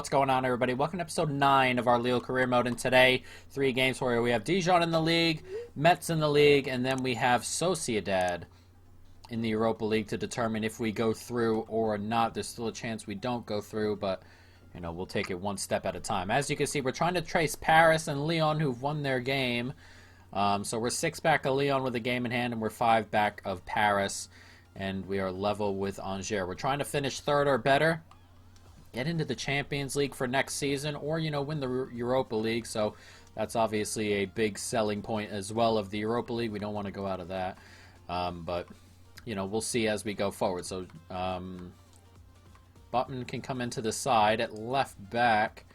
What's going on, everybody? Welcome to episode 9 of our Lille career mode. And today, 3 games where we have Dijon in the league, Metz in the league, and then we have Sociedad in the Europa League to determine if we go through or not. There's still a chance we don't go through, but you know, we'll take it one step at a time. As you can see, we're trying to trace Paris and Lyon, who've won their game. So we're 6 back of Lyon with a game in hand, and we're 5 back of Paris, and we are level with Angers. We're trying to finish 3rd or better, get into the Champions League for next season, or, you know, win the Europa League. So that's obviously a big selling point as well of the Europa League. We don't want to go out of that. But, you know, we'll see as we go forward. So, Button can come into the side at left back.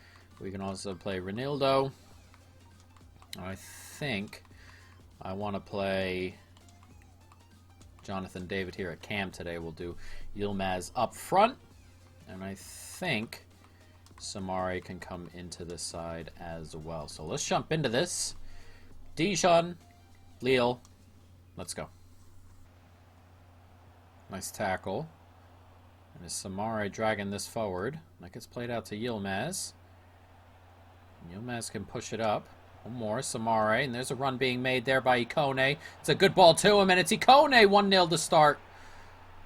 We can also play Ronaldo. I think I want to play Jonathan David here at Cam today. We'll do Yilmaz up front. And I think Samari can come into this side as well. So let's jump into this. Dijon, Lille, let's go. Nice tackle. And is Samari dragging this forward? That gets played out to Yilmaz. Yilmaz can push it up. One more, Samari. And there's a run being made there by Ikone. It's a good ball to him, and it's Ikone 1-0 to start.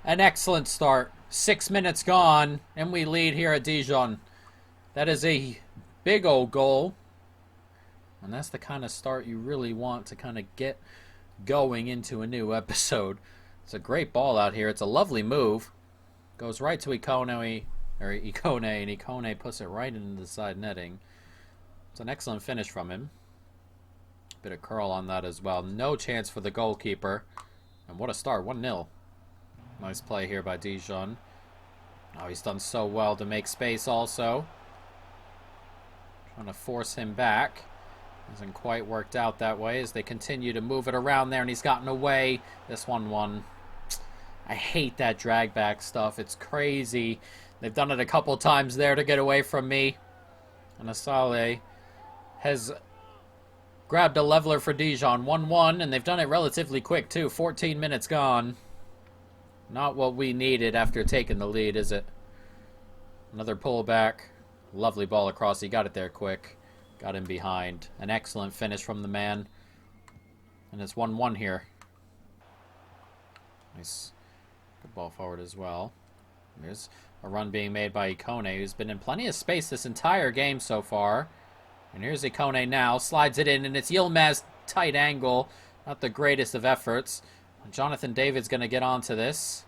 An excellent start. 6 minutes gone, and we lead here at Dijon. That is a big old goal. And that's the kind of start you really want to kind of get going into a new episode. It's a great ball out here. It's a lovely move. Goes right to Ikone, and Ikone puts it right into the side netting. It's an excellent finish from him. Bit of curl on that as well. No chance for the goalkeeper. And what a start, 1-0. Nice play here by Dijon. Oh, he's done so well to make space also. Trying to force him back. Hasn't quite worked out that way as they continue to move it around there, and he's gotten away. This 1-1. I hate that drag back stuff. It's crazy. They've done it a couple times there to get away from me. And Asale has grabbed a leveler for Dijon. 1-1, and they've done it relatively quick too. 14 minutes gone. Not what we needed after taking the lead, is it? Another pullback. Lovely ball across. He got it there quick. Got him behind. An excellent finish from the man. And it's 1-1 here. Nice. Good ball forward as well. There's a run being made by Ikone, who's been in plenty of space this entire game so far. And here's Ikone now. Slides it in, and it's Yilmaz. Tight angle. Not the greatest of efforts. Jonathan David's going to get onto this.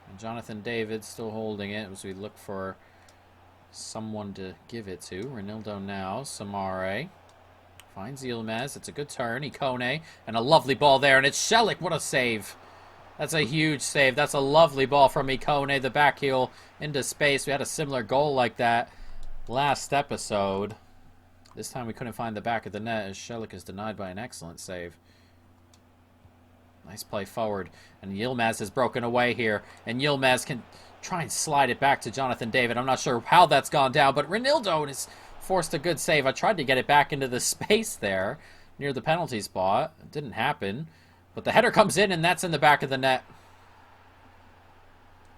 And Jonathan David still holding it as we look for someone to give it to. Ronaldo now. Samare finds Yilmaz. It's a good turn. Ikone. And a lovely ball there. And it's Shelik. What a save. That's a huge save. That's a lovely ball from Ikone. The back heel into space. We had a similar goal like that last episode. This time we couldn't find the back of the net as Shelik is denied by an excellent save. Nice play forward. And Yilmaz has broken away here. And Yilmaz can try and slide it back to Jonathan David. I'm not sure how that's gone down, but Ronaldo has forced a good save. I tried to get it back into the space there near the penalty spot. It didn't happen. But the header comes in, and that's in the back of the net.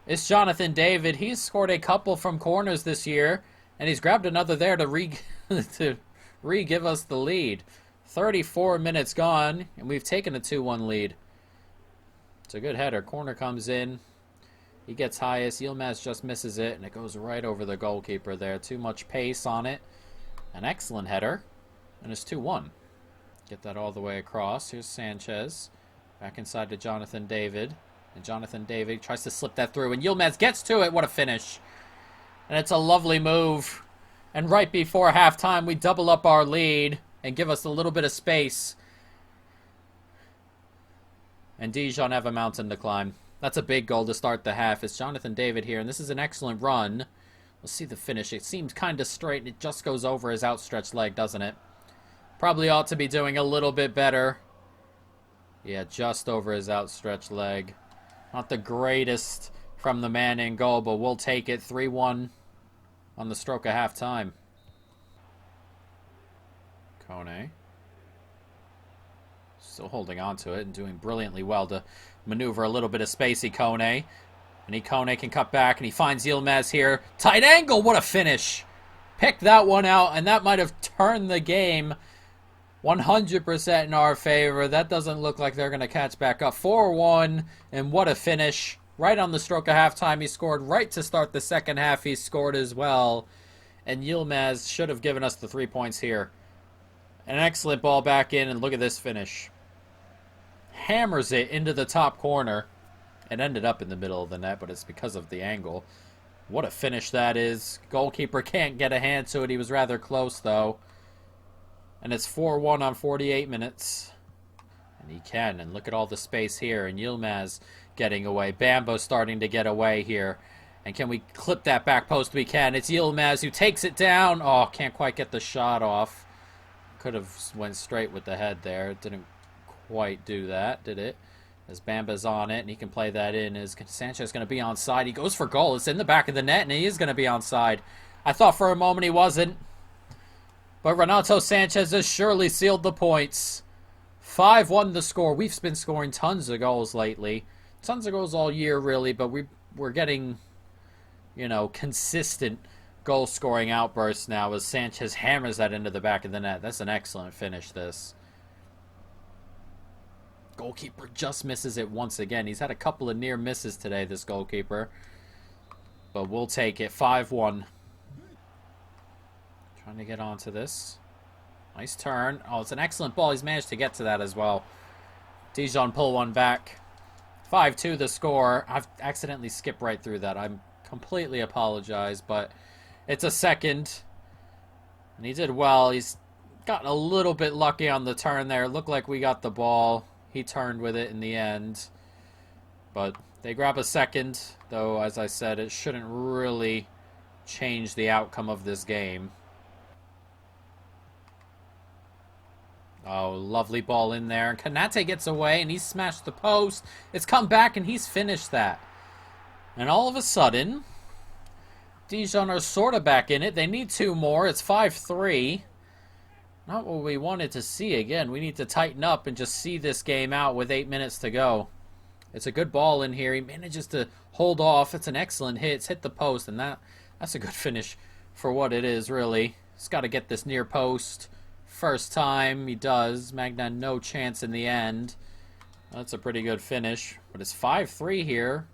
It's Jonathan David. He's scored a couple from corners this year, and he's grabbed another there to re-give us the lead. 34 minutes gone, and we've taken a 2-1 lead. It's a good header. Corner comes in. He gets highest. Yilmaz just misses it, and it goes right over the goalkeeper there. Too much pace on it. An excellent header, and it's 2-1. Get that all the way across. Here's Sanchez. Back inside to Jonathan David. And Jonathan David tries to slip that through, and Yilmaz gets to it. What a finish. And it's a lovely move. And right before halftime, we double up our lead and give us a little bit of space. And Dijon have a mountain to climb. That's a big goal to start the half. It's Jonathan David here, and this is an excellent run. We'll see the finish. It seems kind of straight, and it just goes over his outstretched leg, doesn't it? Probably ought to be doing a little bit better. Yeah, just over his outstretched leg. Not the greatest from the man in goal, but we'll take it. 3-1 on the stroke of halftime. Kone. Still holding on to it and doing brilliantly well to maneuver a little bit of spacey. Kone And Ikone can cut back, and he finds Yilmaz here. Tight angle, what a finish. Picked that one out, and that might have turned the game 100% in our favor. That doesn't look like they're going to catch back up. 4-1, and what a finish. Right on the stroke of halftime, he scored. Right to start the second half, he scored as well. And Yilmaz should have given us the 3 points here. An excellent ball back in, and look at this finish. Hammers it into the top corner. It ended up in the middle of the net, but it's because of the angle. What a finish that is. Goalkeeper can't get a hand to it. He was rather close, though. And it's 4-1 on 48 minutes. And he can. And look at all the space here. And Yilmaz getting away. Bambo starting to get away here. And can we clip that back post? We can. It's Yilmaz who takes it down. Oh, can't quite get the shot off. Could have went straight with the head there. It didn't quite do that, did it? As Bamba's on it, and he can play that in. Is Sanchez going to be onside? He goes for goal. It's in the back of the net, and he is going to be onside. I thought for a moment he wasn't. But Renato Sanchez has surely sealed the points. 5-1 the score. We've been scoring tons of goals lately. Tons of goals all year, really, but we're getting, you know, consistent goal-scoring outbursts now as Sanchez hammers that into the back of the net. That's an excellent finish, this. Goalkeeper just misses it once again. He's had a couple of near misses today, this goalkeeper. But we'll take it. 5-1. Trying to get onto this. Nice turn. Oh, it's an excellent ball. He's managed to get to that as well. Dijon pull one back. 5-2 the score. I've accidentally skipped right through that. I completely apologize, but it's a second. And he did well. He's gotten a little bit lucky on the turn there. It looked like we got the ball. He turned with it in the end. But they grab a second, though, as I said, it shouldn't really change the outcome of this game. Oh, lovely ball in there. Kanate gets away, and he's smashed the post. It's come back, and he's finished that. And all of a sudden, Dijon are sort of back in it. They need 2 more. It's 5-3. Not what we wanted to see again. We need to tighten up and just see this game out with 8 minutes to go. It's a good ball in here. He manages to hold off. It's an excellent hit. It's hit the post, and that's a good finish for what it is, really. He's got to get this near post. First time he does. Magna no chance in the end. That's a pretty good finish. But it's 5-3 here.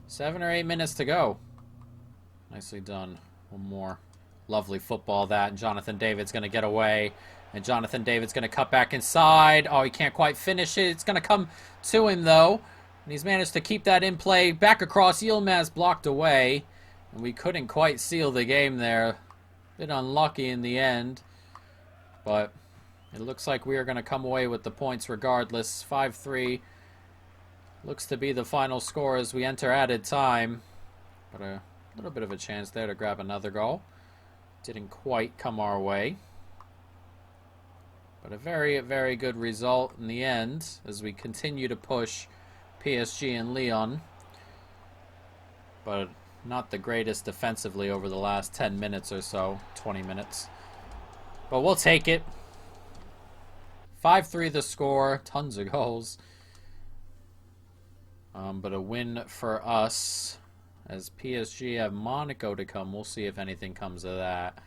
7 or 8 minutes to go. Nicely done. One more. Lovely football that, and Jonathan David's going to get away, and Jonathan David's going to cut back inside. Oh, he can't quite finish it. It's going to come to him, though, and he's managed to keep that in play. Back across, Yilmaz blocked away, and we couldn't quite seal the game there. A bit unlucky in the end, but it looks like we are going to come away with the points regardless. 5-3 looks to be the final score as we enter added time, but a little bit of a chance there to grab another goal. Didn't quite come our way. But a very, very good result in the end as we continue to push PSG and Lyon. But not the greatest defensively over the last 10 minutes or so, 20 minutes. But we'll take it. 5-3 the score, tons of goals. But a win for us. As PSG have Monaco to come, we'll see if anything comes of that.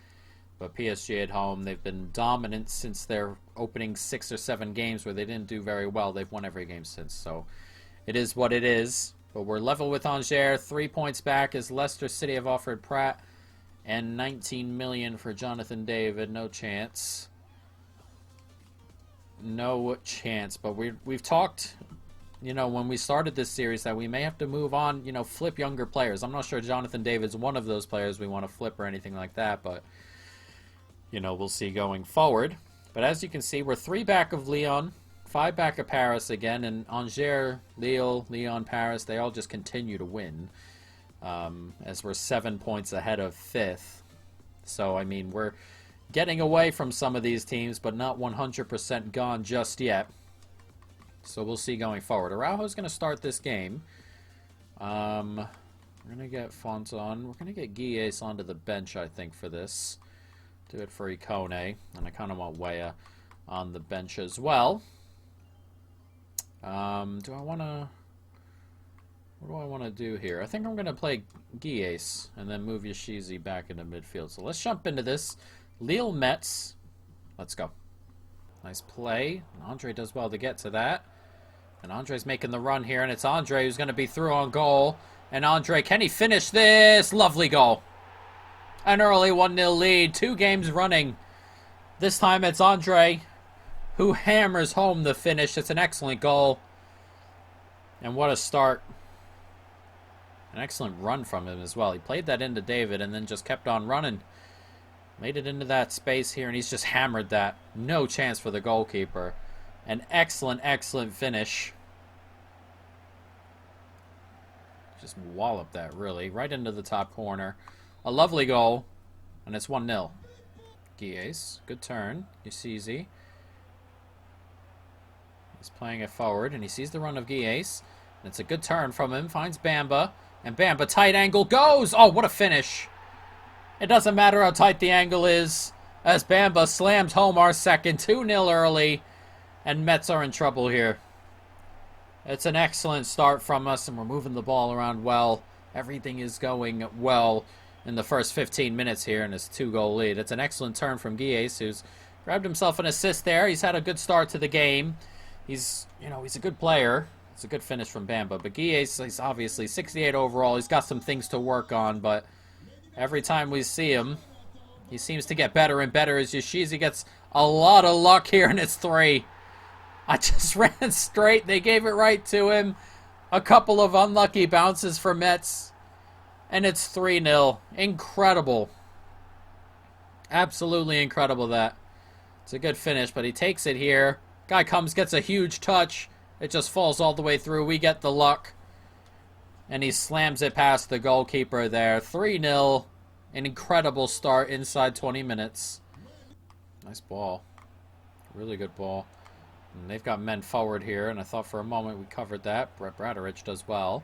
But PSG at home, they've been dominant since their opening 6 or 7 games where they didn't do very well. They've won every game since, so it is what it is. But we're level with Angers, 3 points back as Leicester City have offered Pratt, and 19 million for Jonathan David. No chance. No chance. But we've talked, you know, when we started this series that we may have to move on, you know, flip younger players. I'm not sure Jonathan David's one of those players we want to flip or anything like that, but, you know, we'll see going forward. But as you can see, we're 3 back of Lyon, 5 back of Paris again, and Angers, Lille, Lyon, Paris, they all just continue to win, as we're 7 points ahead of 5th. So, I mean, we're getting away from some of these teams, but not 100% gone just yet. So we'll see going forward. Araujo's going to start this game. We're going to get Font on. We're going to get Guilles onto the bench, I think, for this. Do it for Ikone. And I kind of want Weah on the bench as well. Do I want to What do I want to do here? I think I'm going to play Guies and then move Yoshizi back into midfield. So let's jump into this. Lille Metz. Let's go. Nice play. Andre does well to get to that. And Andre's making the run here, and it's Andre who's going to be through on goal. And Andre, can he finish this? Lovely goal. An early 1-0 lead. 2 games running. This time it's Andre who hammers home the finish. It's an excellent goal. And what a start. An excellent run from him as well. He played that into David and then just kept on running. Made it into that space here, and he's just hammered that. No chance for the goalkeeper. An excellent, excellent finish. Just walloped that, really. Right into the top corner. A lovely goal. And it's 1-0. Guies. Good turn. Yoshizi. He's playing it forward, and he sees the run of Guies. And it's a good turn from him. Finds Bamba. And Bamba, tight angle, goes! Oh, what a finish. It doesn't matter how tight the angle is, as Bamba slams home our second. 2-0 early. And Mets are in trouble here. It's an excellent start from us, and we're moving the ball around well. Everything is going well in the first 15 minutes here in this 2-goal lead. It's an excellent turn from Guies, who's grabbed himself an assist there. He's had a good start to the game. He's a good player. It's a good finish from Bamba. But Guies, he's obviously 68 overall. He's got some things to work on, but every time we see him, he seems to get better and better as Yoshizi gets a lot of luck here, and it's 3. I just ran straight. They gave it right to him. A couple of unlucky bounces for Metz. And it's 3-0. Incredible. Absolutely incredible that. It's a good finish, but he takes it here. Guy comes, gets a huge touch. It just falls all the way through. We get the luck. And he slams it past the goalkeeper there. 3-0. An incredible start inside 20 minutes. Nice ball. Really good ball. And they've got men forward here, and I thought for a moment we covered that. Brett Bradarich does well.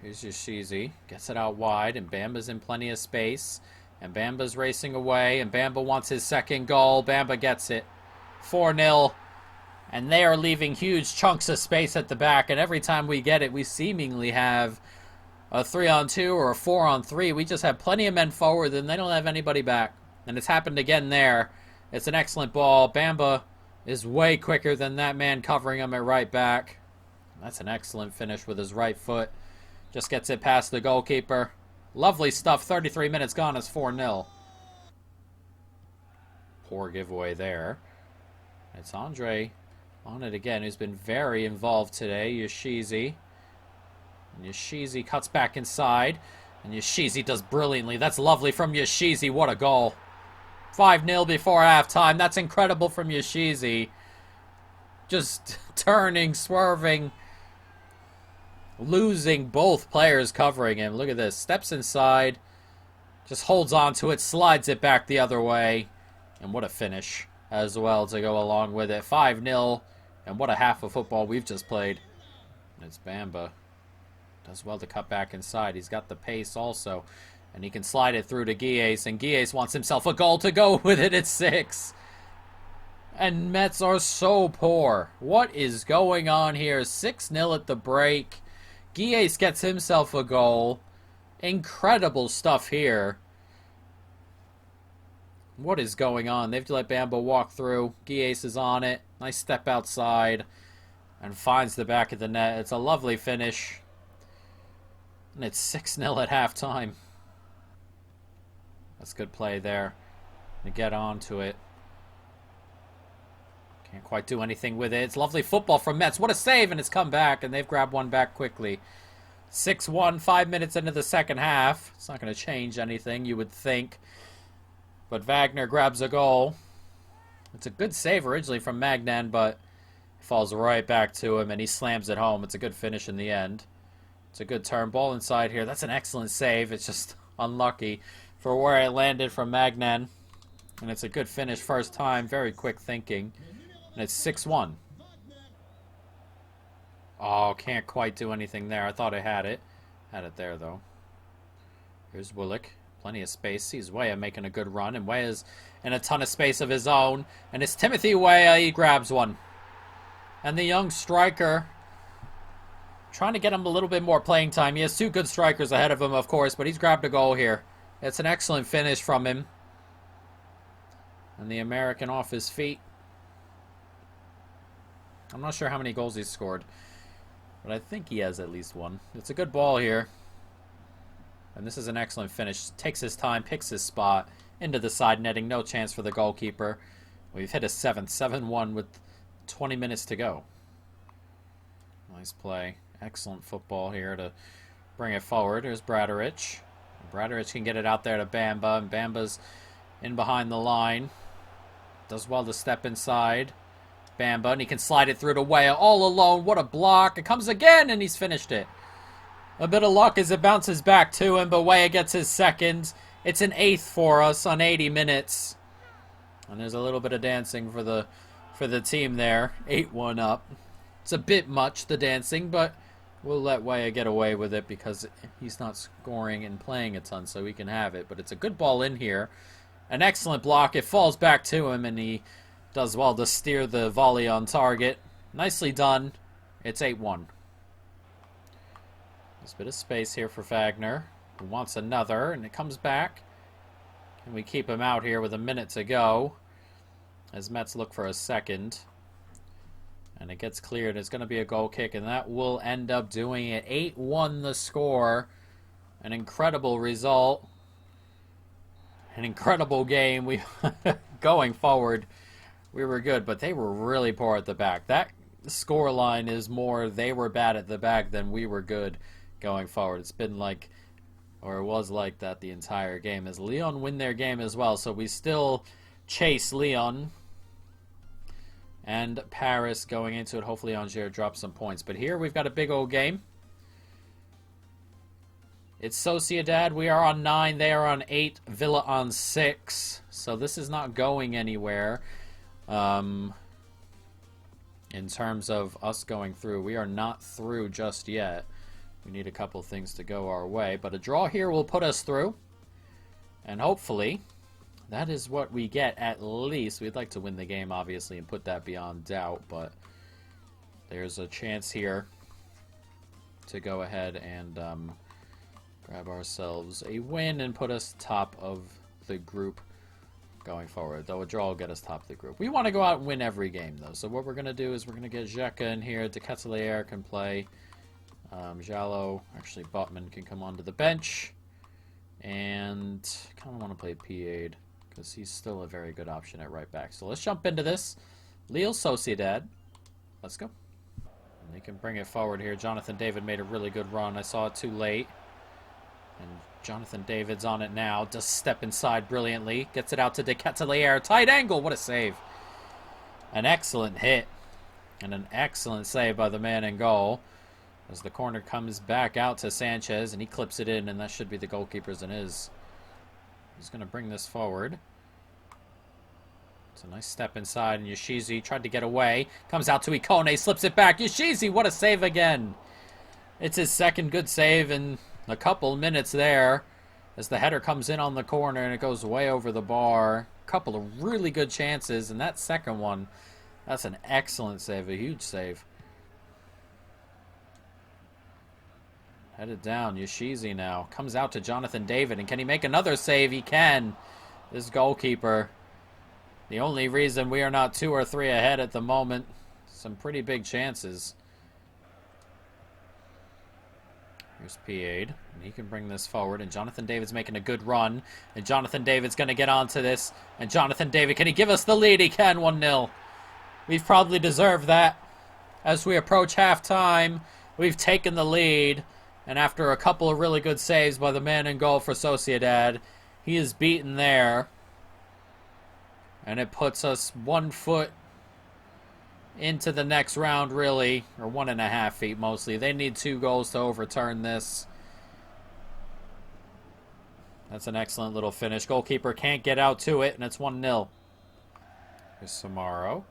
Here's Yoshizi. Gets it out wide, and Bamba's in plenty of space. And Bamba's racing away, and Bamba wants his second goal. Bamba gets it. 4-0. And they are leaving huge chunks of space at the back, and every time we get it, we seemingly have a 3-on-2 or a 4-on-3. We just have plenty of men forward, and they don't have anybody back. And it's happened again there. It's an excellent ball. Bamba is way quicker than that man covering him at right back. That's an excellent finish with his right foot. Just gets it past the goalkeeper. Lovely stuff. 33 minutes gone. It's 4-0. Poor giveaway there. It's Andre on it again, who's been very involved today. Yoshizi. And Yoshizi cuts back inside. And Yoshizi does brilliantly. That's lovely from Yoshizi. What a goal. 5-0 before halftime. That's incredible from Yoshizi. Just turning, swerving, losing both players covering him. Look at this. Steps inside. Just holds on to it. Slides it back the other way. And what a finish as well to go along with it. 5-0. And what a half of football we've just played. And it's Bamba. Does well to cut back inside. He's got the pace also. And he can slide it through to Guies. And Guies wants himself a goal to go with it at 6. And Mets are so poor. What is going on here? 6-0 at the break. Guies gets himself a goal. Incredible stuff here. What is going on? They've let Bamba walk through. Guies is on it. Nice step outside. And finds the back of the net. It's a lovely finish. And it's 6-0 at halftime. That's good play there. To get onto it. Can't quite do anything with it. It's lovely football from Metz. What a save, and it's come back, and they've grabbed one back quickly. 6-1, 5 minutes into the second half. It's not going to change anything, you would think. But Wagner grabs a goal. It's a good save originally from Magnan, but it falls right back to him, and he slams it home. It's a good finish in the end. It's a good turn. Ball inside here. That's an excellent save. It's just unlucky for where it landed from Magnan. And it's a good finish first time. Very quick thinking. And it's 6-1. Oh, can't quite do anything there. I thought I had it. Had it there, though. Here's Willick. Plenty of space. Sees Weah making a good run. And Weah's in a ton of space of his own. And it's Timothy Weah. He grabs one. And the young striker Trying to get him a little bit more playing time. He has two good strikers ahead of him, of course, but he's grabbed a goal here. It's an excellent finish from him. And the American off his feet. I'm not sure how many goals he's scored, but I think he has at least one. It's a good ball here. And this is an excellent finish. Takes his time, picks his spot into the side netting. No chance for the goalkeeper. We've hit a 7th, 7-1 with 20 minutes to go. Nice play. Excellent football here to bring it forward. Here's Bradarich. Bradarich can get it out there to Bamba, and Bamba's in behind the line. Does well to step inside. Bamba, and he can slide it through to Weah all alone. What a block. It comes again, and he's finished it. A bit of luck as it bounces back to him, but Weah gets his second. It's an 8th for us on 80 minutes. And there's a little bit of dancing for the team there. 8-1 up. It's a bit much, the dancing, but we'll let Weah get away with it because he's not scoring and playing a ton, so he can have it. But it's a good ball in here. An excellent block. It falls back to him, and he does well to steer the volley on target. Nicely done. It's 8-1. There's a bit of space here for Wagner, who wants another, and it comes back. And we keep him out here with a minute to go as Mets look for a second. And it gets cleared. It's going to be a goal kick, and that will end up doing it. 8-1 the score. An incredible result. An incredible game. We going forward, we were good, but they were really poor at the back. That score line is more they were bad at the back than we were good going forward. It's been like, or it was like that the entire game, as Lyon win their game as well. So we still chase Lyon and Paris going into it. Hopefully Angers drops some points. But here we've got a big old game. It's Sociedad. We are on 9. They are on 8. Villa on 6. So this is not going anywhere. In terms of us going through, we are not through just yet. We need a couple things to go our way. But a draw here will put us through. And hopefully, that is what we get at least. We'd like to win the game, obviously, and put that beyond doubt. But there's a chance here to go ahead and grab ourselves a win and put us top of the group going forward. Though a draw will get us top of the group. We want to go out and win every game, though. So what we're going to do is we're going to get Xhaka in here. De Ketelaere can play. Jallo, actually Botman can come onto the bench. And kind of want to play P8 because he's still a very good option at right back. So let's jump into this. Lille Sociedad. Let's go. And they can bring it forward here. Jonathan David made a really good run. I saw it too late. And Jonathan David's on it now. Does step inside brilliantly. Gets it out to De Ketelaere. Tight angle. What a save. An excellent hit. And an excellent save by the man in goal. As the corner comes back out to Sanchez. And he clips it in. And that should be the goalkeeper's and his. He's going to bring this forward. It's a nice step inside. And Yoshizi tried to get away. Comes out to Ikone. Slips it back. Yoshizi. What a save again. It's his second good save in a couple minutes there as the header comes in on the corner and it goes way over the bar. A couple of really good chances, and that second one, that's an excellent save, a huge save. Headed down, Yoshizi now. Comes out to Jonathan David, and can he make another save? He can. This goalkeeper. The only reason we are not 2 or 3 ahead at the moment. Some pretty big chances. Here's P8, and he can bring this forward, and Jonathan David's making a good run, and Jonathan David's going to get onto this, and Jonathan David, can he give us the lead? He can, 1-0. We've probably deserved that. As we approach halftime, we've taken the lead, and after a couple of really good saves by the man in goal for Sociedad, he is beaten there, and it puts us 1 foot into the next round, really, or 1.5 feet mostly. They need 2 goals to overturn this. That's an excellent little finish. Goalkeeper can't get out to it, and it's 1-0. Here's Samaro.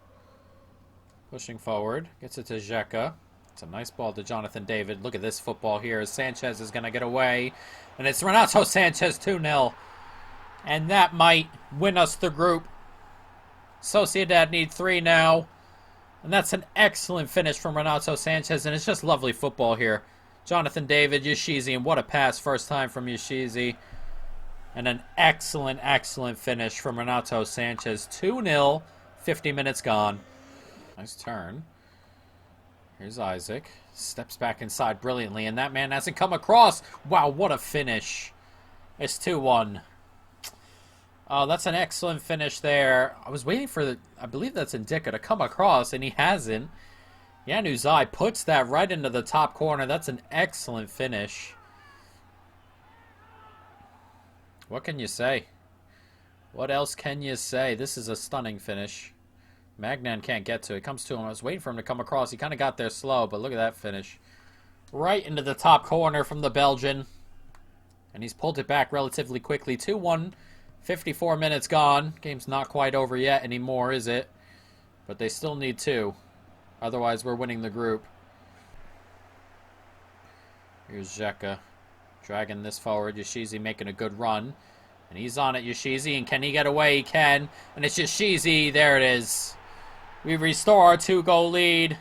Pushing forward. Gets it to Xhaka. It's a nice ball to Jonathan David. Look at this football here. Sanchez is going to get away. And it's Renato Sanchez, 2-0. And that might win us the group. Sociedad need 3 now. And that's an excellent finish from Renato Sanchez, and it's just lovely football here. Jonathan David, Yoshizi, and what a pass first time from Yoshizi. And an excellent, excellent finish from Renato Sanchez. 2-0, 50 minutes gone. Nice turn. Here's Isaac. Steps back inside brilliantly, and that man hasn't come across. Wow, what a finish. It's 2-1. Oh, that's an excellent finish there. I was waiting for I believe that's Indika to come across, and he hasn't. Januzaj puts that right into the top corner. That's an excellent finish. What can you say? What else can you say? This is a stunning finish. Magnan can't get to it. Comes to him. I was waiting for him to come across. He kind of got there slow, but look at that finish. Right into the top corner from the Belgian. And he's pulled it back relatively quickly. 2-1. 54 minutes gone. Game's not quite over yet anymore, is it? But they still need 2. Otherwise, we're winning the group. Here's Xhaka. Dragging this forward. Yoshizi making a good run. And he's on it, Yoshizi. And can he get away? He can. And it's Yoshizi. There it is. We restore our 2-goal lead.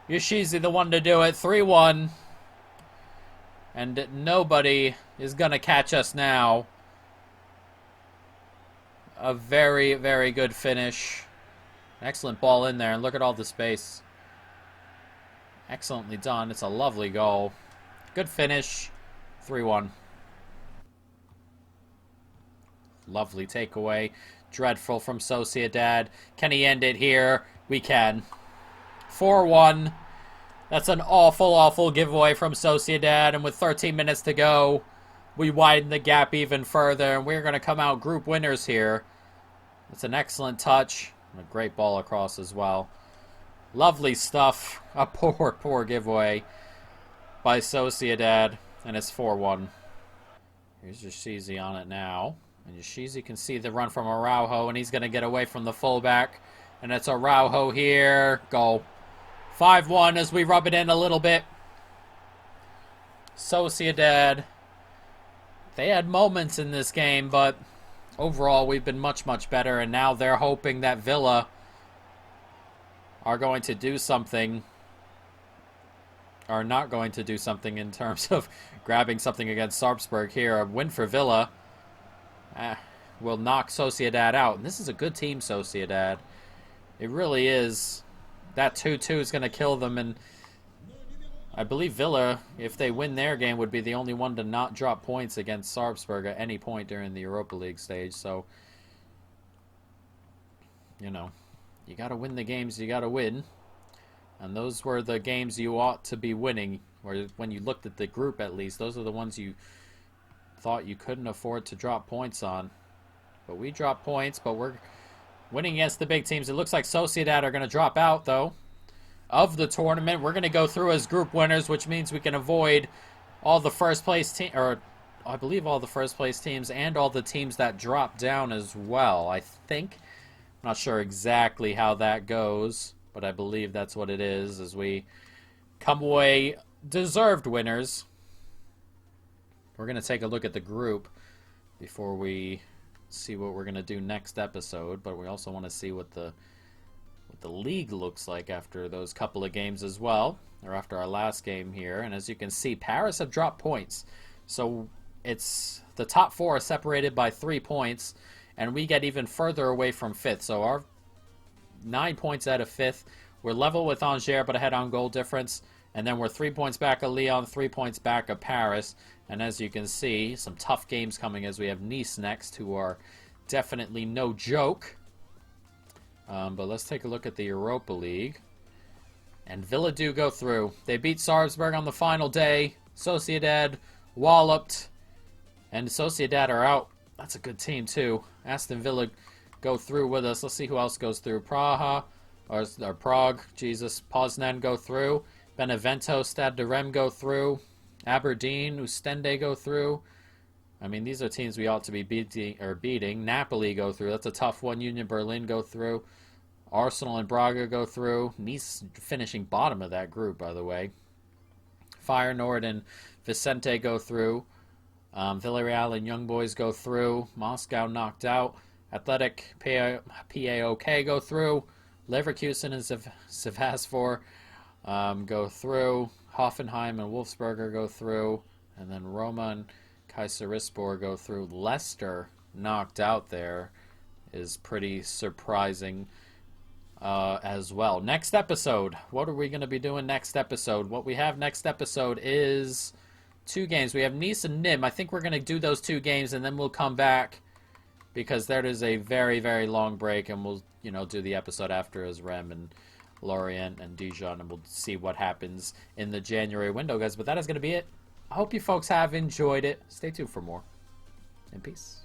Yoshizi the one to do it. 3-1. And nobody is going to catch us now. A very, very good finish. Excellent ball in there. And look at all the space. Excellently done. It's a lovely goal. Good finish. 3-1. Lovely takeaway. Dreadful from Sociedad. Can he end it here? We can. 4-1. That's an awful, awful giveaway from Sociedad. And with 13 minutes to go, we widen the gap even further. And we're going to come out group winners here. It's an excellent touch. And a great ball across as well. Lovely stuff. A poor, poor giveaway by Sociedad. And it's 4-1. Here's Yoshizi on it now. And Yoshizi can see the run from Araujo. And he's going to get away from the fullback. And it's Araujo here. Goal. 5-1 as we rub it in a little bit. Sociedad. They had moments in this game, but overall we've been much, much better. And now they're hoping that Villa are going to do something. Are not going to do something in terms of grabbing something against Sarpsborg here. A win for Villa will knock Sociedad out. And this is a good team, Sociedad. It really is. That 2-2 is going to kill them. And I believe Villa, if they win their game, would be the only one to not drop points against Sarpsborg at any point during the Europa League stage. So, you know, you got to win the games you got to win. And those were the games you ought to be winning. Or when you looked at the group, at least, those are the ones you thought you couldn't afford to drop points on. But we dropped points, but we're winning against the big teams. It looks like Sociedad are going to drop out, though, of the tournament. We're going to go through as group winners, which means we can avoid all the first place team, or I believe all the first place teams and all the teams that drop down as well. I think. I'm not sure exactly how that goes, but I believe that's what it is as we come away deserved winners. We're going to take a look at the group before we see what we're going to do next episode, but we also want to see what the league looks like after those couple of games as well, or after our last game here. And as you can see, Paris have dropped points, so it's the top 4 are separated by 3 points, and we get even further away from 5th. So our 9 points out of 5th. We're level with Angers, but ahead on goal difference. And then we're 3 points back of Lyon, 3 points back of Paris. And as you can see, some tough games coming as we have Nice next, who are definitely no joke. But let's take a look at the Europa League. And Villa do go through. They beat Sarpsborg on the final day. Sociedad walloped. And Sociedad are out. That's a good team, too. Aston Villa go through with us. Let's see who else goes through. Prague. Poznan go through. Benevento, Stade de Reims go through. Aberdeen, Ostende go through. I mean, these are teams we ought to be beating. Napoli go through. That's a tough one. Union Berlin go through. Arsenal and Braga go through. Nice finishing bottom of that group, by the way. Feyenoord and Vicente go through. Villarreal and Young Boys go through. Moscow knocked out. Athletic PAOK go through. Leverkusen and Sivasspor go through. Hoffenheim and Wolfsberger go through. And then Roma and Kayserispor go through. Leicester knocked out there is pretty surprising as well. Next episode. What are we going to be doing next episode? What we have next episode is 2 games. We have Nice and Nîmes. I think we're going to do those 2 games, and then we'll come back because there is a very, very long break, and we'll, do the episode after as Rennes and Lorient and Dijon, and we'll see what happens in the January window, guys. But that is going to be it. I hope you folks have enjoyed it. Stay tuned for more. And peace.